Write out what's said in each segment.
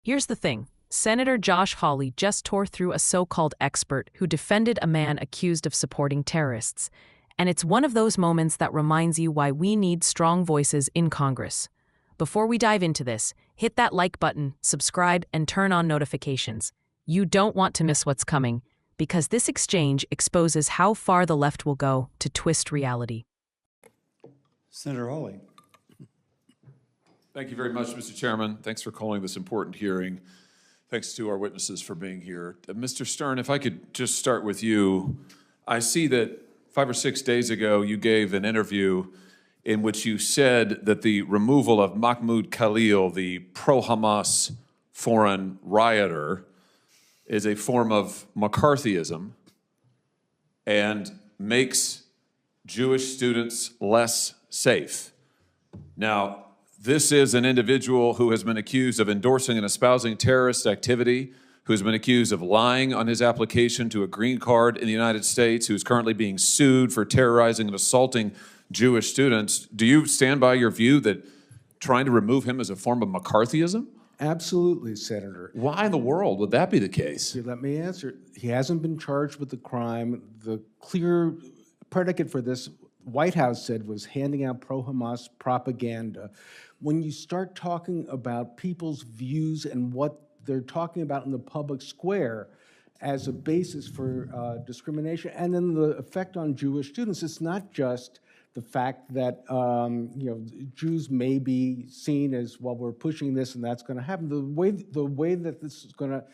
Here's the thing. Senator Josh Hawley just tore through a so-called expert who defended a man accused of supporting terrorists. And it's one of those moments that reminds you why we need strong voices in Congress. Before we dive into this, hit that like button, subscribe, and turn on notifications. You don't want to miss what's coming, because this exchange exposes how far the left will go to twist reality. Senator Hawley. Thank you very much, Mr. Chairman. Thanks for calling this important hearing. Thanks to our witnesses for being here. Mr. Stern, if I could just start with you. I see that 5 or 6 days ago you gave an interview in which you said that the removal of Mahmoud Khalil, the pro-Hamas foreign rioter, is a form of McCarthyism and makes Jewish students less safe. Now, this is an individual who has been accused of endorsing and espousing terrorist activity, who has been accused of lying on his application to a green card in the United States, who is currently being sued for terrorizing and assaulting Jewish students. Do you stand by your view that trying to remove him is a form of McCarthyism? Absolutely, Senator. Why in the world would that be the case? Let me answer. He hasn't been charged with the crime. The clear predicate for this, White House said, was handing out pro-Hamas propaganda. When you start talking about people's views and what they're talking about in the public square as a basis for discrimination, and then the effect on Jewish students, it's not just the fact that Jews may be seen as, well, we're pushing this and that's going to happen. The way that this is going to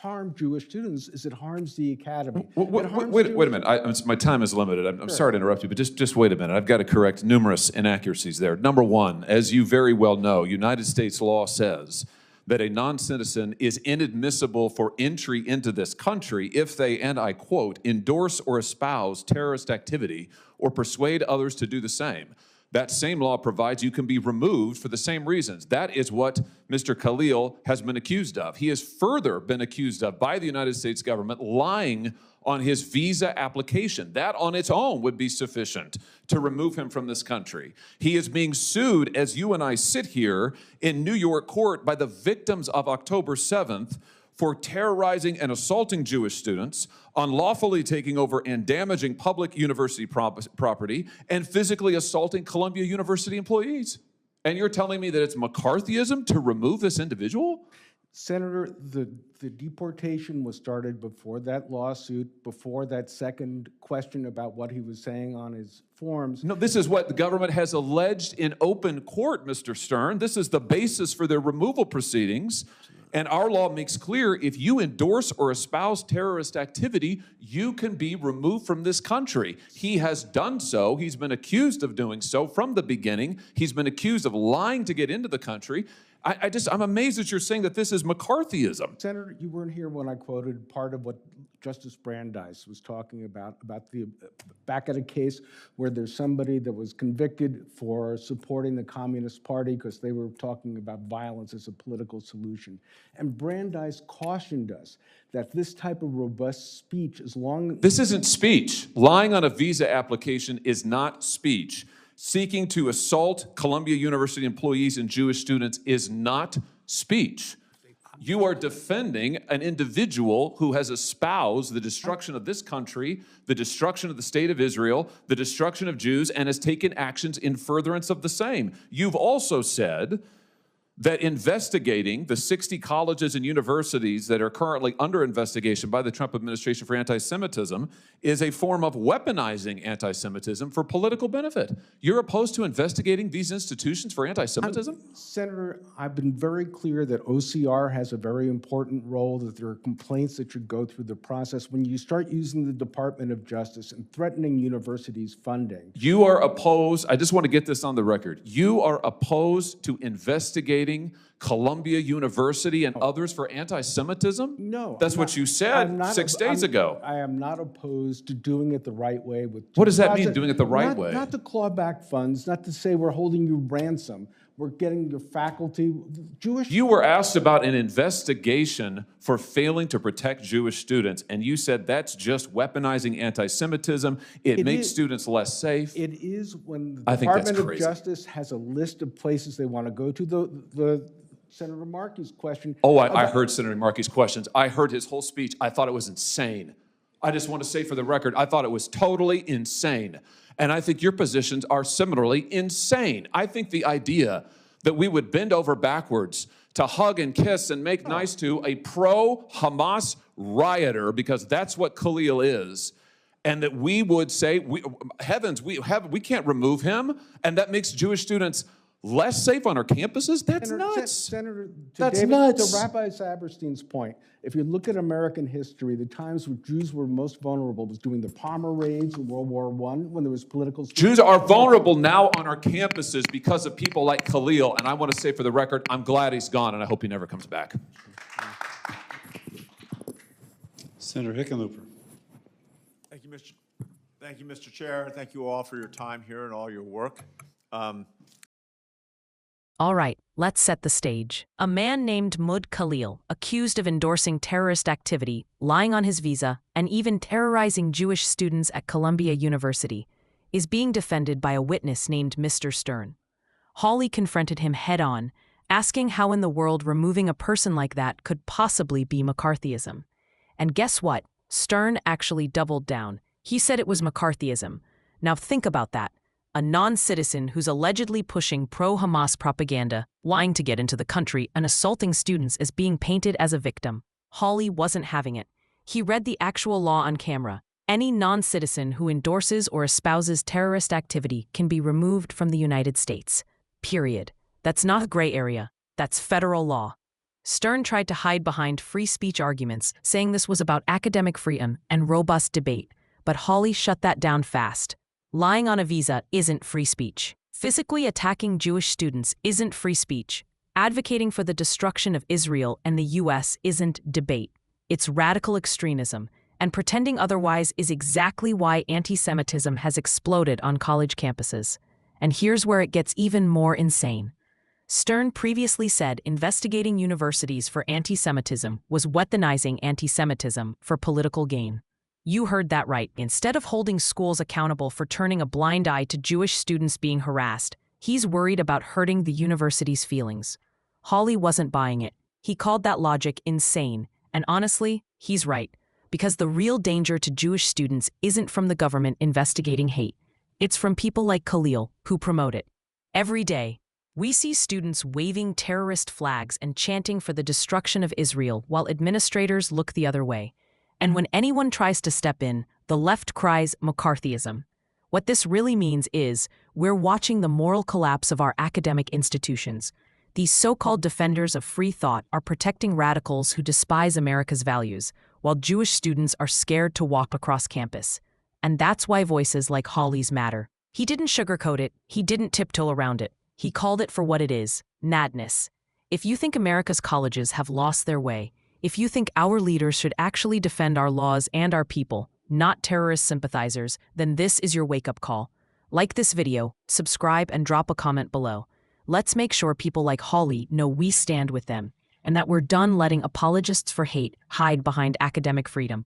harm Jewish students is it harms the academy. Wait a minute. My time is limited. I'm sorry to interrupt you, but just wait a minute. I've got to correct numerous inaccuracies there. Number one, as you very well know, United States law says that a non-citizen is inadmissible for entry into this country if they, and I quote, endorse or espouse terrorist activity or persuade others to do the same. That same law provides you can be removed for the same reasons. That is what Mr. Khalil has been accused of. He has further been accused of, by the United States government, lying on his visa application. That on its own would be sufficient to remove him from this country. He is being sued, as you and I sit here in New York court, by the victims of October 7th for terrorizing and assaulting Jewish students, unlawfully taking over and damaging public university property, and physically assaulting Columbia University employees. And you're telling me that it's McCarthyism to remove this individual? Senator, the deportation was started before that lawsuit, before that second question about what he was saying on his forms. No, this is what the government has alleged in open court, Mr. Stern. This is the basis for their removal proceedings. And our law makes clear if you endorse or espouse terrorist activity, you can be removed from this country. He has done so. He's been accused of doing so from the beginning. He's been accused of lying to get into the country. I'm amazed that you're saying that this is McCarthyism. Senator, you weren't here when I quoted part of what Justice Brandeis was talking about the back at a case where there's somebody that was convicted for supporting the Communist Party because they were talking about violence as a political solution. And Brandeis cautioned us that this type of robust speech, as long... This isn't speech. Lying on a visa application is not speech. Seeking to assault Columbia University employees and Jewish students is not speech. You are defending an individual who has espoused the destruction of this country, the destruction of the state of Israel, the destruction of Jews, and has taken actions in furtherance of the same. You've also said that investigating the 60 colleges and universities that are currently under investigation by the Trump administration for anti-Semitism is a form of weaponizing anti-Semitism for political benefit. You're opposed to investigating these institutions for anti-Semitism? Senator, I've been very clear that OCR has a very important role, that there are complaints that should go through the process. When you start using the Department of Justice and threatening universities' funding... You are opposed, I just want to get this on the record, you are opposed to investigating Columbia University and others for anti-Semitism? No. That's what you said 6 days ago. I am not opposed to doing it the right way. What does that mean, doing it the right way? Not to claw back funds, not to say we're holding you ransom. We're getting your faculty, Jewish... You were asked about an investigation for failing to protect Jewish students, and you said that's just weaponizing anti-Semitism. It makes students less safe. It is when the I think that's Department of crazy. Justice has a list of places they want to go to. The Senator Markey's question. Oh, I heard Senator Markey's questions. I heard his whole speech. I thought it was insane. I just want to say for the record, I thought it was totally insane. And I think your positions are similarly insane. I think the idea that we would bend over backwards to hug and kiss and make nice to a pro-Hamas rioter, because that's what Khalil is, and that we would say, we can't remove him, and that makes Jewish students less safe on our campuses? That's nuts. Senator, that's David, nuts. to Rabbi Saberstein's point, if you look at American history, the times where Jews were most vulnerable was during the Palmer raids in World War I, when there was political... Jews are vulnerable now on our campuses because of people like Khalil, and I want to say for the record, I'm glad he's gone, and I hope he never comes back. Senator Hickenlooper. Thank you, Mr. Chair. Thank you all for your time here and all your work. All right, let's set the stage. A man named Mud Khalil, accused of endorsing terrorist activity, lying on his visa, and even terrorizing Jewish students at Columbia University, is being defended by a witness named Mr. Stern. Hawley confronted him head-on, asking how in the world removing a person like that could possibly be McCarthyism. And guess what? Stern actually doubled down. He said it was McCarthyism. Now think about that. A non-citizen who's allegedly pushing pro-Hamas propaganda, lying to get into the country, and assaulting students as being painted as a victim. Hawley wasn't having it. He read the actual law on camera. Any non-citizen who endorses or espouses terrorist activity can be removed from the United States. Period. That's not a gray area. That's federal law. Stern tried to hide behind free speech arguments, saying this was about academic freedom and robust debate, but Hawley shut that down fast. Lying on a visa isn't free speech. Physically attacking Jewish students isn't free speech. Advocating for the destruction of Israel and the U.S. isn't debate. It's radical extremism, and pretending otherwise is exactly why anti-Semitism has exploded on college campuses. And here's where it gets even more insane. Stern previously said investigating universities for anti-Semitism was weaponizing anti-Semitism for political gain. You heard that right. Instead of holding schools accountable for turning a blind eye to Jewish students being harassed, he's worried about hurting the university's feelings. Hawley wasn't buying it. He called that logic insane, and honestly, he's right, because the real danger to Jewish students isn't from the government investigating hate. It's from people like Khalil, who promote it. Every day, we see students waving terrorist flags and chanting for the destruction of Israel while administrators look the other way. And when anyone tries to step in, the left cries McCarthyism. What this really means is, we're watching the moral collapse of our academic institutions. These so-called defenders of free thought are protecting radicals who despise America's values, while Jewish students are scared to walk across campus. And that's why voices like Hawley's matter. He didn't sugarcoat it, he didn't tiptoe around it. He called it for what it is, madness. If you think America's colleges have lost their way, if you think our leaders should actually defend our laws and our people, not terrorist sympathizers, then this is your wake-up call. Like this video, subscribe, and drop a comment below. Let's make sure people like Hawley know we stand with them, and that we're done letting apologists for hate hide behind academic freedom.